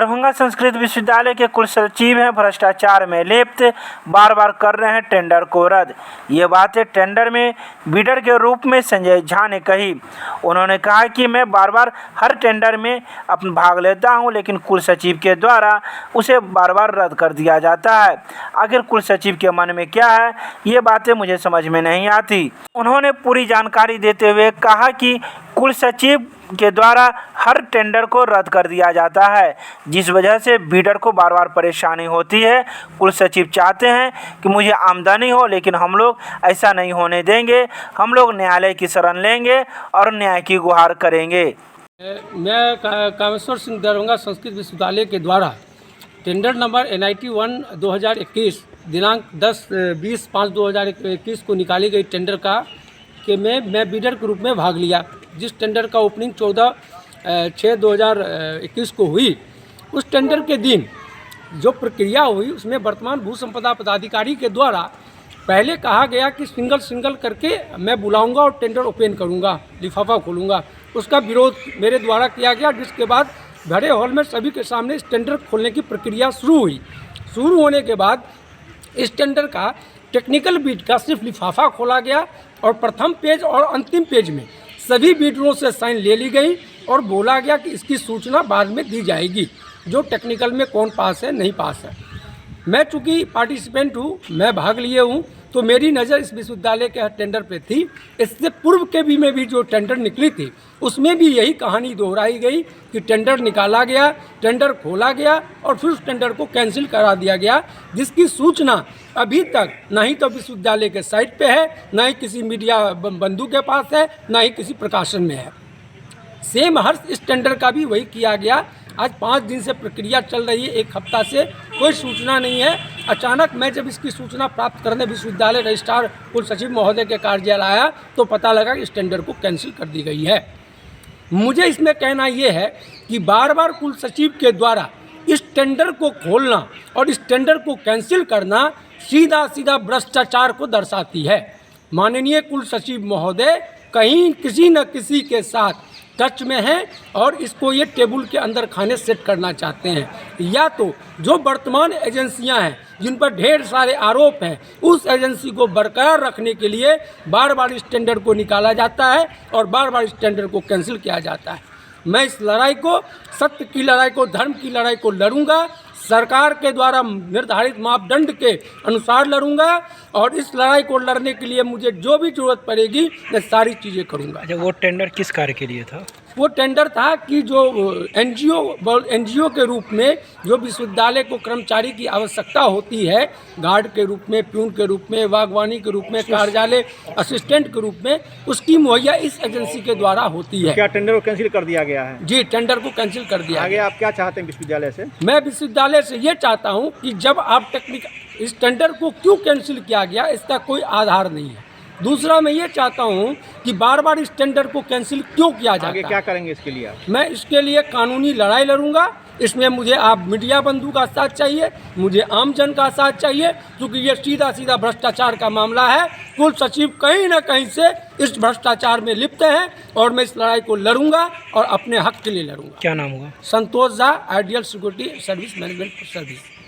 दरभंगा संस्कृत विश्वविद्यालय के कुलसचिव हैं भ्रष्टाचार में लिप्त, बार बार कर रहे हैं टेंडर को रद्द। ये बातें टेंडर में बिडर के रूप में संजय झा ने कही। उन्होंने कहा कि मैं बार बार हर टेंडर में अपना भाग लेता हूं, लेकिन कुलसचिव के द्वारा उसे बार बार रद्द कर दिया जाता है। आखिर कुलसचिव के मन में क्या है, ये बातें मुझे समझ में नहीं आती। उन्होंने पूरी जानकारी देते हुए कहा कि कुलसचिव के द्वारा हर टेंडर को रद्द कर दिया जाता है, जिस वजह से बिडर को बार बार परेशानी होती है। कुलसचिव चाहते हैं कि मुझे आमदनी हो, लेकिन हम लोग ऐसा नहीं होने देंगे। हम लोग न्यायालय की शरण लेंगे और न्याय की गुहार करेंगे। मैं कामेश्वर सिंह दरभंगा संस्कृत विश्वविद्यालय के द्वारा टेंडर नंबर NIT 1 2021 दिनांक 10-20-5-2021 को निकाली गई टेंडर का कि मैं बिडर के रूप में भाग लिया। जिस टेंडर का ओपनिंग 14/6/2021 को हुई, उस टेंडर के दिन जो प्रक्रिया हुई उसमें वर्तमान भू संपदा पदाधिकारी के द्वारा पहले कहा गया कि सिंगल करके मैं बुलाऊंगा और टेंडर ओपन करूंगा, लिफाफा खोलूंगा। उसका विरोध मेरे द्वारा किया गया, जिसके बाद भरे हॉल में सभी के सामने इस टेंडर खोलने की प्रक्रिया शुरू हुई। शुरू होने के बाद इस टेंडर का टेक्निकल बिड का सिर्फ लिफाफा खोला गया और प्रथम पेज और अंतिम पेज में सभी बिडरों से साइन ले ली गई और बोला गया कि इसकी सूचना बाद में दी जाएगी, जो टेक्निकल में कौन पास है नहीं पास है। मैं चूँकि पार्टिसिपेंट हूँ, मैं भाग लिए हूँ, तो मेरी नज़र इस विश्वविद्यालय के टेंडर पे थी। इससे पूर्व के भी में भी जो टेंडर निकली थी उसमें भी यही कहानी दोहराई गई कि टेंडर निकाला गया, टेंडर खोला गया और फिर उस टेंडर को कैंसिल करा दिया गया, जिसकी सूचना अभी तक ना ही तो विश्वविद्यालय के साइट पे है, ना ही किसी मीडिया बंधु के पास है, ना ही किसी प्रकाशन में है। सेम हर्ष इस टेंडर का भी वही किया गया। आज 5 दिन से प्रक्रिया चल रही है, 1 हफ्ता से कोई सूचना नहीं है। अचानक मैं जब इसकी सूचना प्राप्त करने विश्वविद्यालय रजिस्ट्रार कुलसचिव महोदय के कार्यालय आया तो पता लगा कि इस टेंडर को कैंसिल कर दी गई है। मुझे इसमें कहना ये है कि बार बार कुलसचिव के द्वारा इस टेंडर को खोलना और इस टेंडर को कैंसिल करना सीधा भ्रष्टाचार को दर्शाती है। माननीय कुलसचिव महोदय कहीं किसी न किसी के साथ टच में हैं और इसको ये टेबल के अंदर खाने सेट करना चाहते हैं, या तो जो वर्तमान एजेंसियां हैं जिन पर ढेर सारे आरोप हैं, उस एजेंसी को बरकरार रखने के लिए बार बार इस टेंडर को निकाला जाता है और बार बार इस टेंडर को कैंसिल किया जाता है। मैं इस लड़ाई को, सत्य की लड़ाई को, धर्म की लड़ाई को लड़ूंगा, सरकार के द्वारा निर्धारित मापदंड के अनुसार लड़ूंगा और इस लड़ाई को लड़ने के लिए मुझे जो भी जरूरत पड़ेगी मैं सारी चीज़ें करूंगा। अच्छा, वो टेंडर किस कार्य के लिए था? वो टेंडर था कि जो एनजीओ के रूप में जो विश्वविद्यालय को कर्मचारी की आवश्यकता होती है, गार्ड के रूप में, प्यून के रूप में, बागवानी के रूप में, कार्यालय असिस्टेंट के रूप में, उसकी मुहैया इस एजेंसी के द्वारा होती है। क्या टेंडर को कैंसिल कर दिया गया है? जी, टेंडर को कैंसिल कर दिया आगे आप क्या चाहते हैं विश्वविद्यालय से? मैं विश्वविद्यालय से ये चाहता हूँ कि जब आप इस टेंडर को क्यों कैंसिल किया गया, इसका कोई आधार नहीं है। दूसरा, मैं ये चाहता हूँ कि बार बार इस टेंडर को कैंसिल क्यों किया जाता है। आगे क्या करेंगे इसके लिए? मैं इसके लिए कानूनी लड़ाई लड़ूंगा। इसमें मुझे आप मीडिया बंधु का साथ चाहिए, मुझे आम जन का साथ चाहिए, क्योंकि ये सीधा भ्रष्टाचार का मामला है। कुल सचिव कहीं ना कहीं से इस भ्रष्टाचार में लिप्त हैं और मैं इस लड़ाई को लड़ूंगा और अपने हक के लिए लड़ूंगा। क्या नाम होगा? Santosh Jha, ideal security service management service.